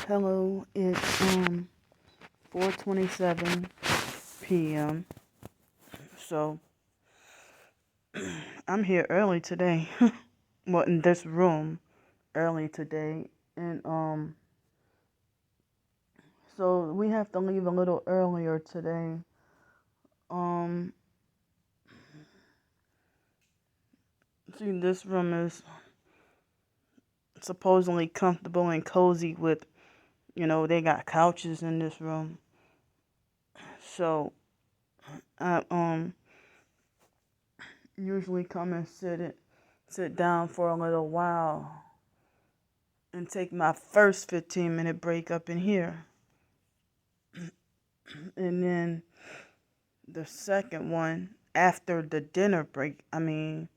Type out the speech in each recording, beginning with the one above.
Hello, it's 4:27 p.m. So I'm here early today. Well, in this room early today, and so we have to leave a little earlier today. Um, See, this room is supposedly comfortable and cozy with, they got couches in this room. So I usually come and sit down for a little while and take my first 15-minute break up in here. And then the second one after the dinner break, I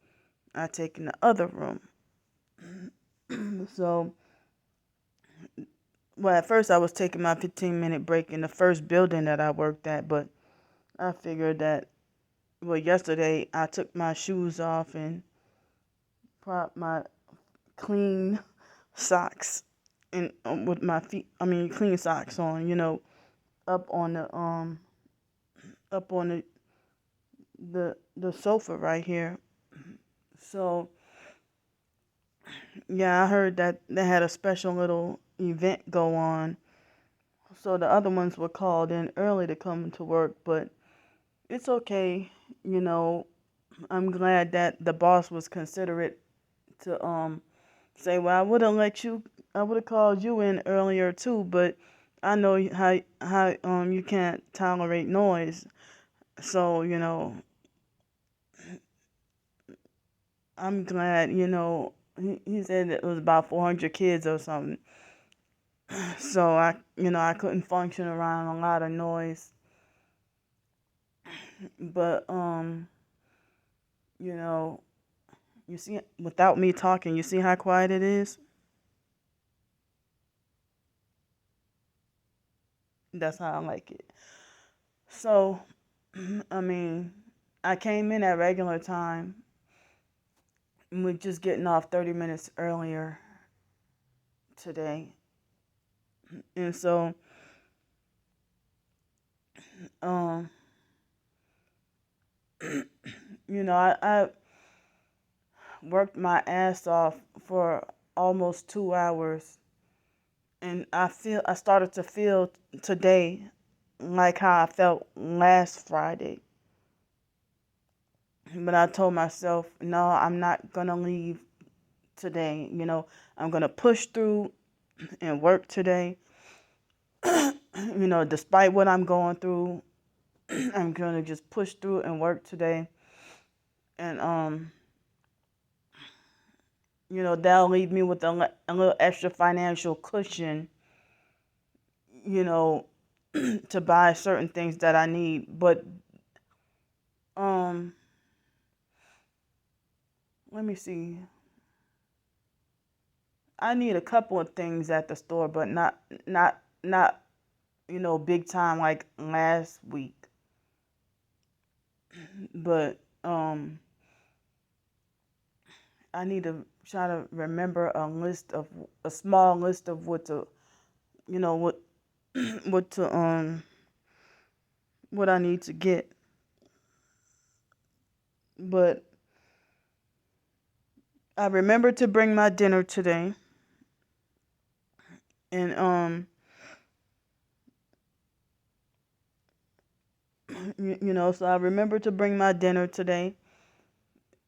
take in the other room. So, well, at first I was taking my 15-minute break in the first building that I worked at, but I figured that, well, yesterday I took my shoes off and propped my clean socks and with my feet, clean socks on, up on the sofa right here. So yeah, I heard that they had a special little event go on. So the other ones were called in early to come to work, but it's okay. You know, I'm glad that the boss was considerate to say, well, I would have called you in earlier too, but I know how you can't tolerate noise. So, I'm glad, he said it was about 400 kids or something. So I couldn't function around a lot of noise. But, you know, you see, without me talking, you see how quiet it is? That's how I like it. So, I mean, I came in at regular time. We're just getting off 30 minutes earlier today. And so, um, I worked my ass off for almost 2 hours. And I started to feel today like how I felt last Friday. But I told myself, no, I'm not going to leave today. I'm going to push through and work today. Despite what I'm going through, I'm going to just push through and work today. And, that'll leave me with a little extra financial cushion, you know, to buy certain things that I need. But, let me see. I need a couple of things at the store, but not big time like last week. But I need to try to remember a small list of what to, what what to what I need to get. But I remember to bring my dinner today. And so I remember to bring my dinner today.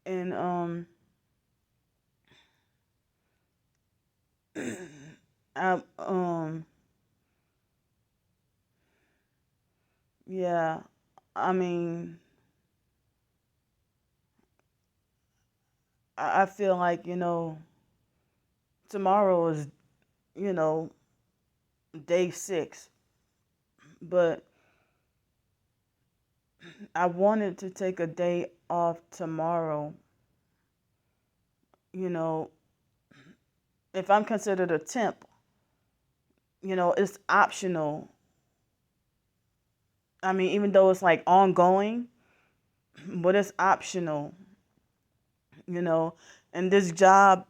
And I yeah, I mean, I feel like, tomorrow is, you know, day 6. But I wanted to take a day off tomorrow. You know, if I'm considered a temp, it's optional. I mean, even though it's like ongoing, but it's optional, you know. And this job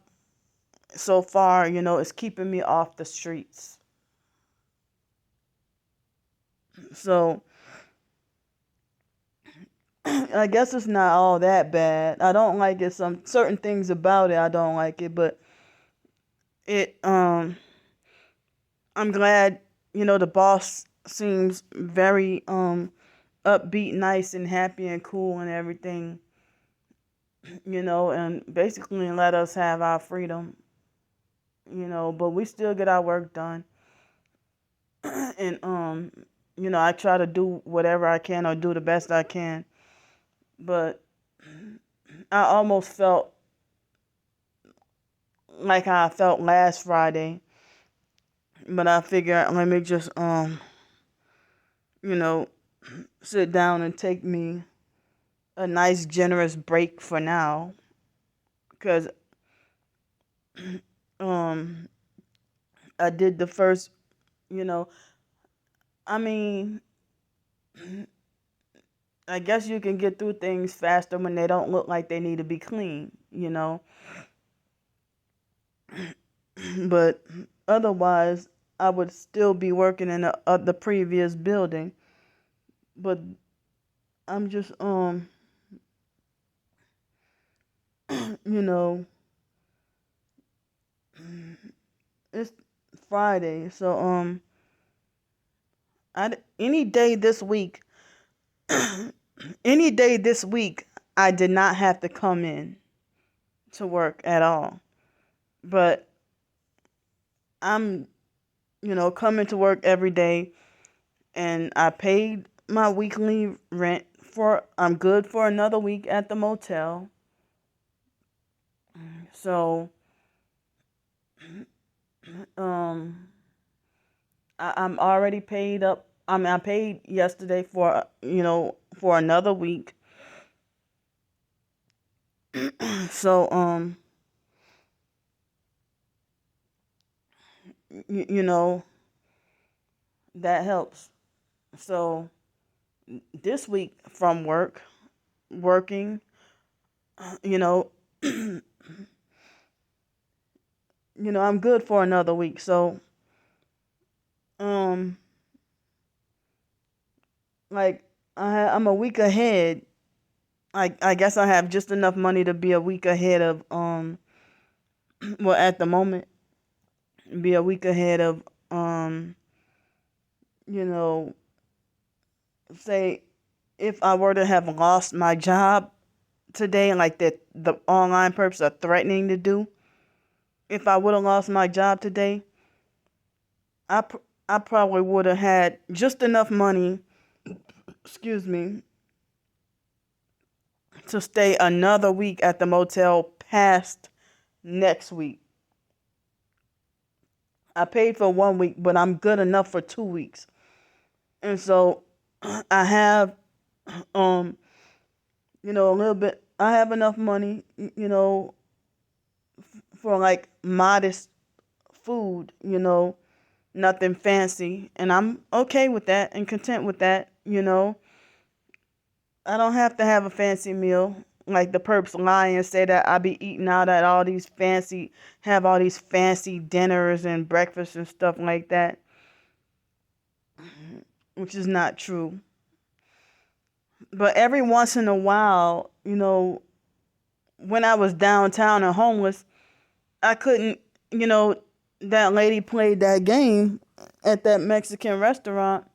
so far, is keeping me off the streets. So I guess it's not all that bad. I don't like it. Some certain things about it I don't like it, but it I'm glad, the boss seems very upbeat, nice and happy and cool and everything, and basically let us have our freedom, but we still get our work done. And I try to do whatever I can or do the best I can. But I almost felt like how I felt last Friday. But I figured let me just you know, sit down and take me a nice generous break for now. Cause um I did the first, you know, I mean, I guess you can get through things faster when they don't look like they need to be clean. But otherwise, I would still be working in the previous building. But I'm just you know, it's Friday, so any day this week, any day this week, I did not have to come in to work at all. But I'm, coming to work every day, and I paid my weekly rent I'm good for another week at the motel. So, um, I'm already paid up. I mean, I paid yesterday for another week. So, you know, that helps. So, this week from working, you know, I'm good for another week. So, um, like I'm a week ahead. I guess I have just enough money to be a week ahead of well, at the moment, be a week ahead of you know, say if I were to have lost my job today, like that the online perps are threatening to do, if I would have lost my job today, I probably would have had just enough money, excuse me, to stay another week at the motel past next week. I paid for 1 week, but I'm good enough for 2 weeks. And so I have, a little bit, I have enough money, for like modest food, nothing fancy. And I'm okay with that and content with that. I don't have to have a fancy meal. Like the perps lie and say that I be eating out at have all these fancy dinners and breakfasts and stuff like that, which is not true. But every once in a while, when I was downtown and homeless, I couldn't, that lady played that game at that Mexican restaurant,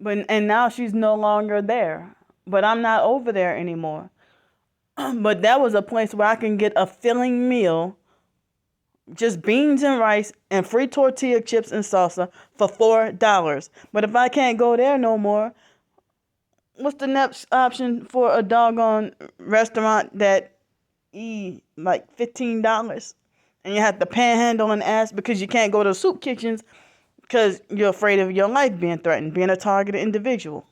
and now she's no longer there. But I'm not over there anymore. But that was a place where I can get a filling meal, just beans and rice and free tortilla chips and salsa for $4. But if I can't go there no more, what's the next option for a doggone restaurant that like $15? And you have to panhandle and ask because you can't go to soup kitchens because you're afraid of your life being threatened, being a targeted individual.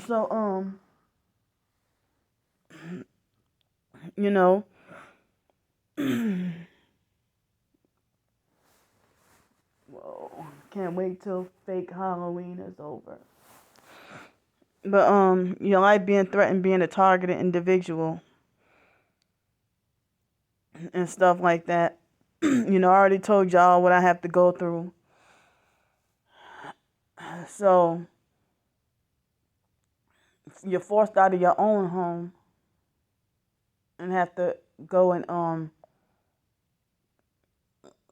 So, you know, whoa, can't wait till fake Halloween is over. But, your life being threatened, being a targeted individual and stuff like that. I already told y'all what I have to go through. So you're forced out of your own home and have to go and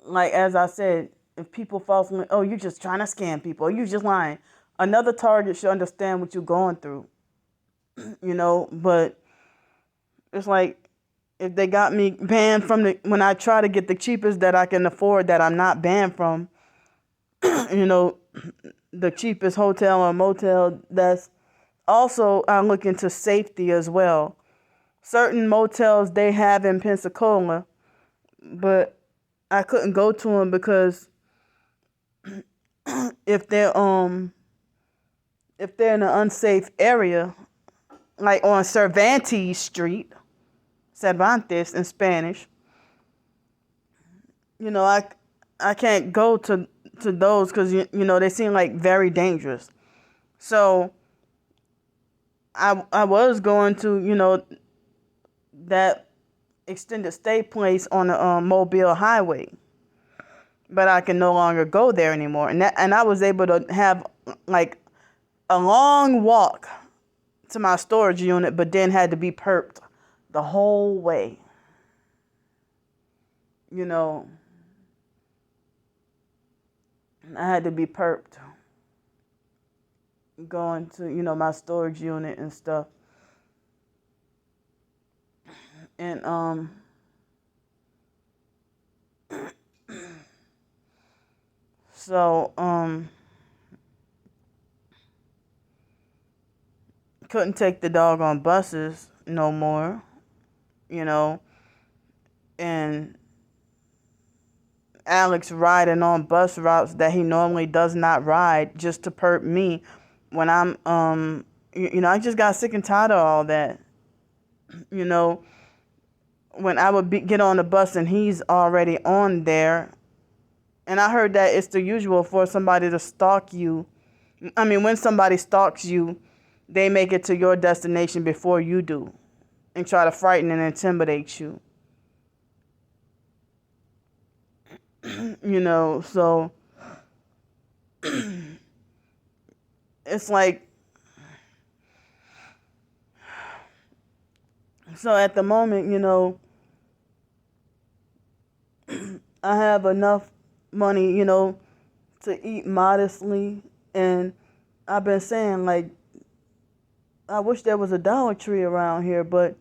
like as I said, if people falsely, oh, you're just trying to scam people, or you just lying. Another target should understand what you're going through, But it's like if they got me banned from when I try to get the cheapest that I can afford that I'm not banned from, you know, the cheapest hotel or motel. That's also I look into safety as well. Certain motels they have in Pensacola, but I couldn't go to them because if they're in an unsafe area, like on Cervantes in Spanish, I can't go to those because they seem like very dangerous. So I was going to that extended stay place on the Mobile Highway, but I can no longer go there anymore. And I was able to have like a long walk to my storage unit, but then had to be perped the whole way. I had to be perped going to my storage unit and stuff. And so couldn't take the dog on buses no more, and Alex riding on bus routes that he normally does not ride just to perp me when I'm I just got sick and tired of all that. When I would get on the bus and he's already on there. And I heard that it's the usual for somebody to stalk you. I mean, when somebody stalks you, they make it to your destination before you do and try to frighten and intimidate you. So it's like, so at the moment, I have enough money, to eat modestly. And I've been saying, like, I wish there was a Dollar Tree around here, but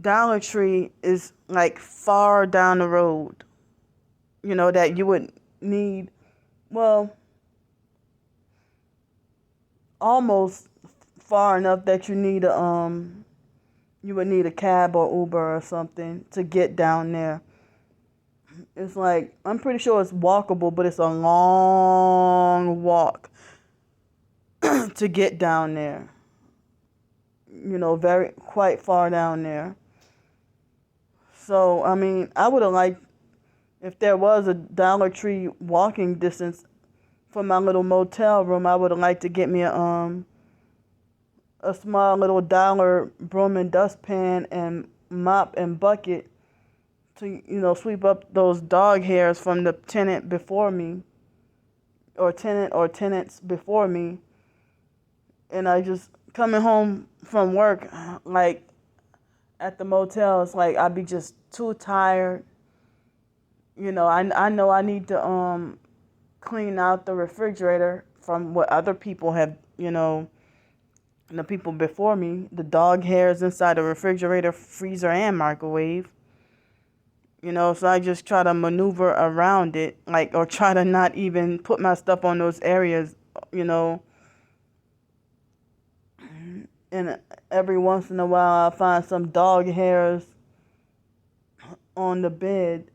Dollar Tree is like far down the road, that you would need, well, almost far enough that you would need a cab or Uber or something to get down there. It's like, I'm pretty sure it's walkable, but it's a long walk to get down there. Quite far down there. So, I mean, I would have liked if there was a Dollar Tree walking distance from my little motel room. I would have liked to get me a small little dollar broom and dustpan and mop and bucket to, sweep up those dog hairs from the tenant before me, or tenants before me. And I just coming home from work, like at the motel, it's like I'd be just too tired. I know I need to clean out the refrigerator from what other people have, the people before me, the dog hairs inside the refrigerator, freezer, and microwave. So I just try to maneuver around it, like, or try to not even put my stuff on those areas, And every once in a while, I'll find some dog hairs on the bed.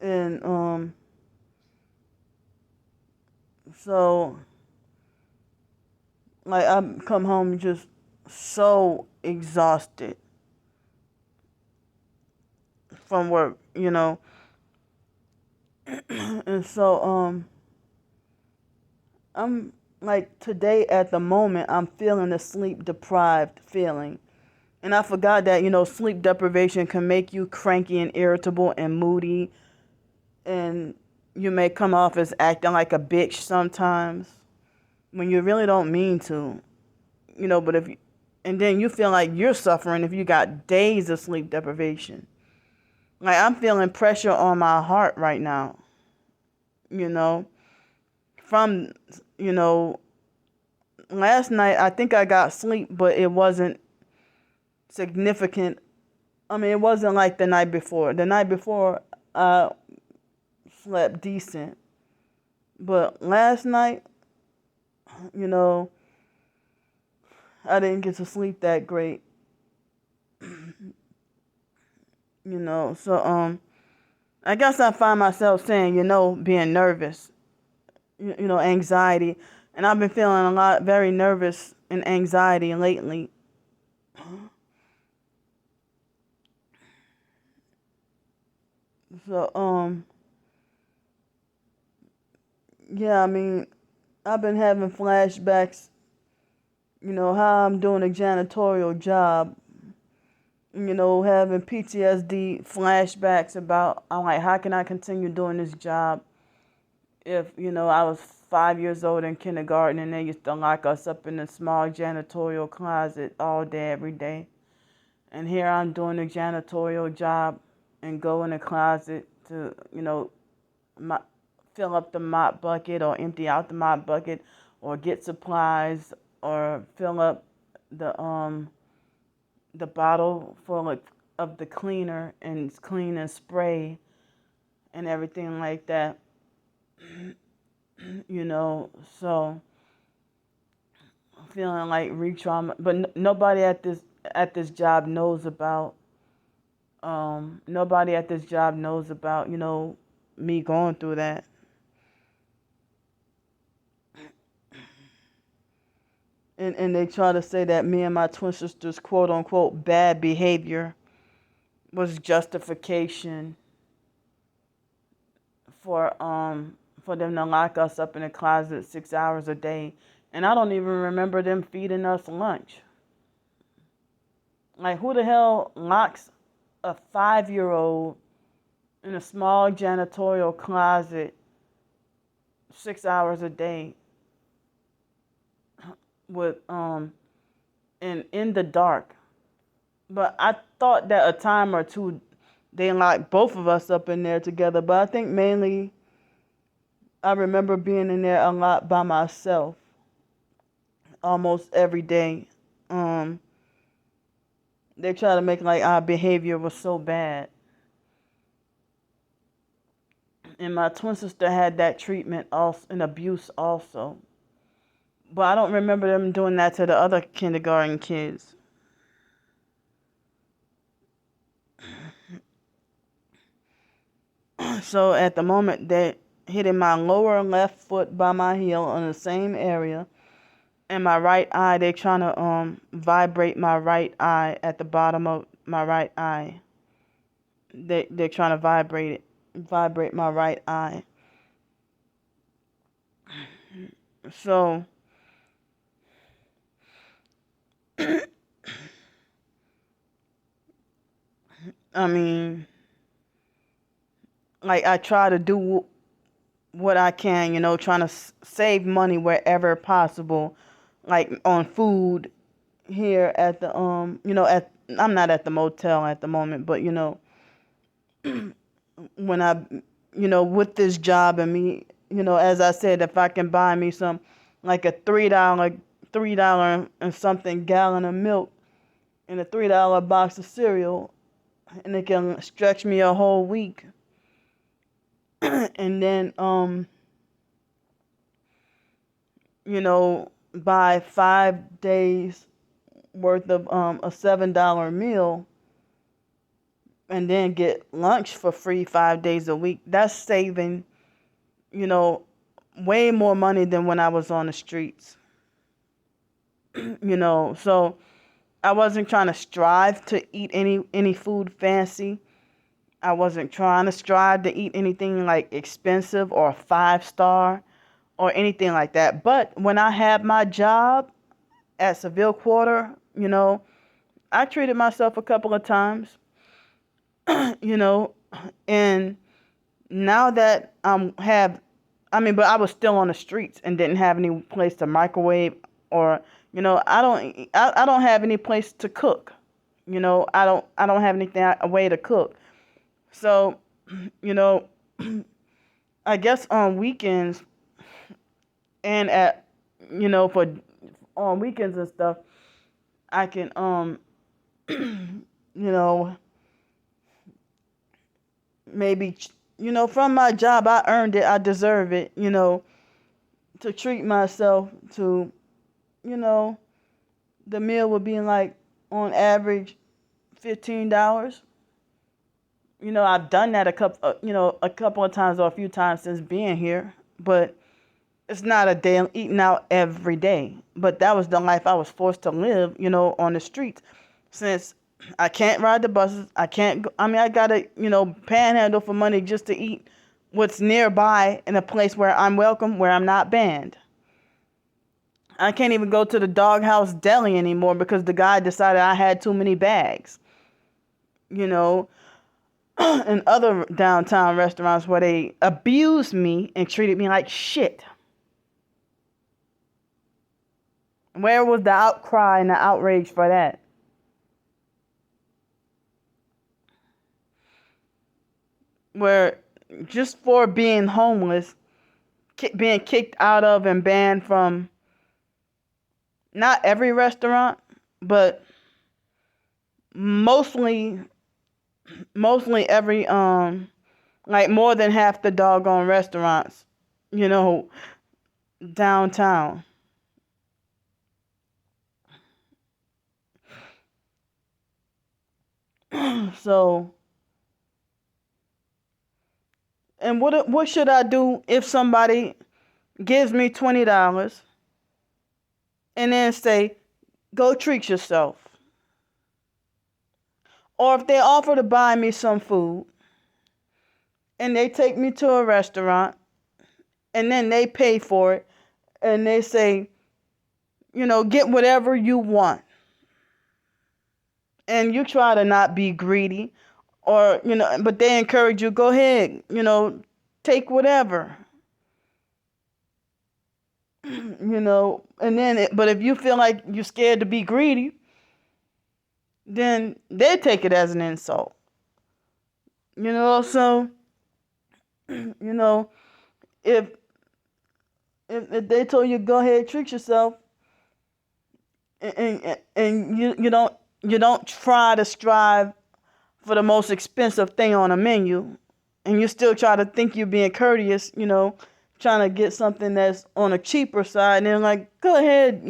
And so, like, I come home just so exhausted from work, and so I'm like, today at the moment I'm feeling a sleep deprived feeling, and I forgot that sleep deprivation can make you cranky and irritable and moody, and you may come off as acting like a bitch sometimes when you really don't mean to, but and then you feel like you're suffering if you got days of sleep deprivation. Like, I'm feeling pressure on my heart right now, you know, from, you know, last night I think I got sleep, but it wasn't significant. I mean, it wasn't like the night before. The night before, I slept decent. But last night, you know, I didn't get to sleep that great. So I guess I find myself saying, being nervous, anxiety. And I've been feeling very nervous and anxiety lately. So, yeah, I mean, I've been having flashbacks, how I'm doing a janitorial job, having PTSD flashbacks about, I'm like, how can I continue doing this job if, I was 5 years old in kindergarten and they used to lock us up in a small janitorial closet all day, every day. And here I'm doing a janitorial job and go in a closet to, fill up the mop bucket or empty out the mop bucket or get supplies or fill up the bottle full of the cleaner and clean and spray and everything like that. So I'm feeling like re-trauma, but nobody at this job knows about me going through that. And they try to say that me and my twin sisters quote unquote bad behavior was justification for them to lock us up in a closet 6 hours a day. And I don't even remember them feeding us lunch. Like, who the hell locks a 5-year-old in a small janitorial closet 6 hours a day with and in the dark? But I thought that a time or two they locked both of us up in there together. But I think mainly I remember being in there a lot by myself, almost every day. They try to make like our behavior was so bad. And my twin sister had that treatment also, and abuse also. But I don't remember them doing that to the other kindergarten kids. So at the moment, they're hitting my lower left foot by my heel on the same area. And my right eye, they're trying to vibrate my right eye at the bottom of my right eye. They're trying to vibrate my right eye. So I mean, like, I try to do what I can, trying to save money wherever possible, like on food here at the I'm not at the motel at the moment, but when I with this job and me, as I said, if I can buy me some like a $3 and something gallon of milk and a $3 box of cereal, and it can stretch me a whole week. And then buy 5 days worth of a $7 meal and then get lunch for free 5 days a week. That's saving, way more money than when I was on the streets. So I wasn't trying to strive to eat any food fancy. I wasn't trying to strive to eat anything like expensive or 5-star or anything like that. But when I had my job at Seville Quarter, I treated myself a couple of times, and Now that but I was still on the streets and didn't have any place to microwave, or I don't have any place to cook. I don't have anything a way to cook. So, you know, I guess on weekends and for on weekends and stuff, I can you know, maybe from my job, I earned it, I deserve it, to treat myself to, you know, the meal would be like on average $15. I've done that a couple of times or a few times since being here, but it's not a day I'm eating out every day. But that was the life I was forced to live, on the streets, since I can't ride the buses. I can't go, I gotta, panhandle for money just to eat what's nearby in a place where I'm welcome, where I'm not banned. I can't even go to the Doghouse Deli anymore because the guy decided I had too many bags. And other downtown restaurants where they abused me and treated me like shit. Where was the outcry and the outrage for that? Where just for being homeless, being kicked out of and banned from not every restaurant, but mostly every like more than half the doggone restaurants, downtown. So, and what should I do if somebody gives me $20 and then say, go treat yourself? Or if they offer to buy me some food and they take me to a restaurant and then they pay for it and they say, get whatever you want. And you try to not be greedy, or, but they encourage you, go ahead, take whatever. And then, but if you feel like you're scared to be greedy, then they take it as an insult. So, if they told you go ahead, treat yourself, and you don't try to strive for the most expensive thing on a menu, and you still try to think you're being courteous, trying to get something that's on a cheaper side, and they're like, go ahead,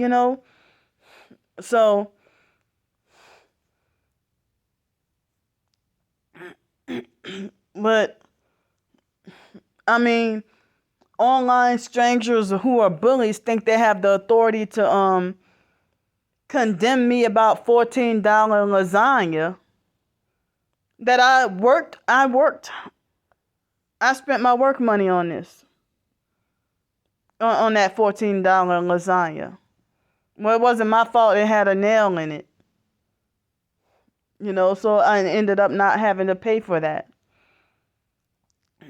So, but, online strangers who are bullies think they have the authority to condemn me about $14 lasagna that I worked. I spent my work money on this. On that $14 lasagna. Well, it wasn't my fault. It had a nail in it. So I ended up not having to pay for that.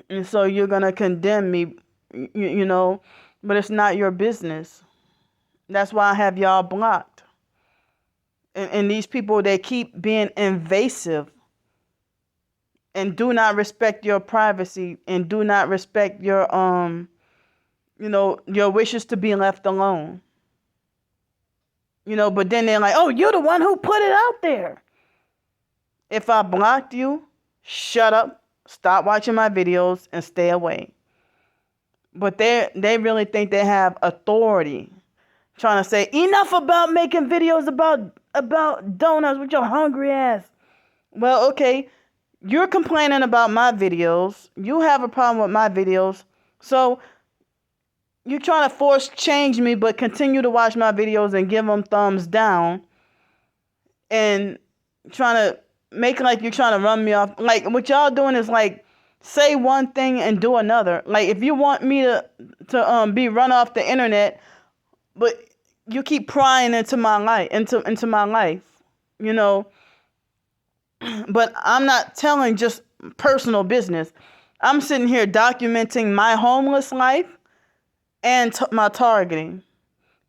And so you're going to condemn me, but it's not your business. That's why I have y'all blocked. And these people, they keep being invasive and do not respect your privacy and do not respect your, your wishes to be left alone. But then they're like, oh, you're the one who put it out there. If I blocked you, shut up, stop watching my videos, and stay away. But they really think they have authority, trying to say, enough about making videos about donuts with your hungry ass. Well, okay, you're complaining about my videos. You have a problem with my videos. So you're trying to force change me, but continue to watch my videos and give them thumbs down. And trying to make like you're trying to run me off. Like, what y'all doing is like, say one thing and do another. Like, if you want me to be run off the internet, but you keep prying into my life, into my life, But I'm not telling just personal business. I'm sitting here documenting my homeless life and my targeting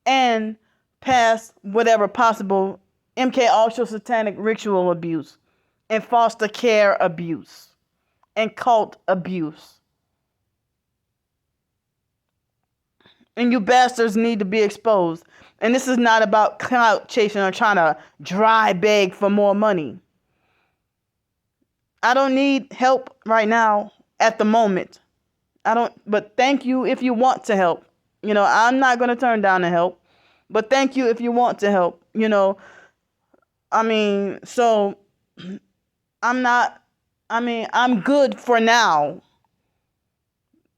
and past whatever possible MK Ultra satanic ritual abuse and foster care abuse and cult abuse. And you bastards need to be exposed. And this is not about clout chasing or trying to dry beg for more money. I don't need help right now at the moment. But thank you if you want to help. I'm not going to turn down the help. But thank you if you want to help. So I'm good for now.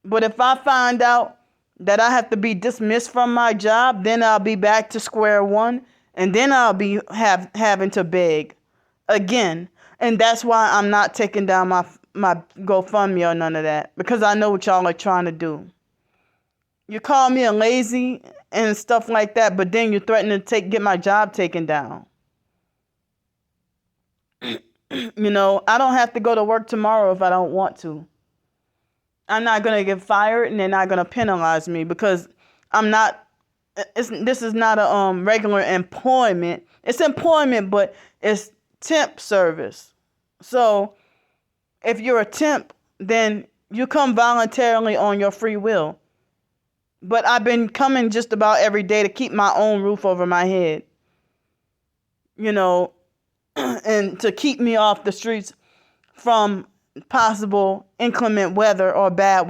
But if I find out that I have to be dismissed from my job, then I'll be back to square one, and then I'll be having to beg again. And that's why I'm not taking down my GoFundMe or none of that, because I know what y'all are trying to do. You call me a lazy and stuff like that, but then you threaten to get my job taken down. I don't have to go to work tomorrow if I don't want to. I'm not going to get fired, and they're not going to penalize me because I'm not. This is not a regular employment. It's employment, but it's temp service. So if you're a temp, then you come voluntarily on your free will. But I've been coming just about every day to keep my own roof over my head. And to keep me off the streets from possible inclement weather or bad weather.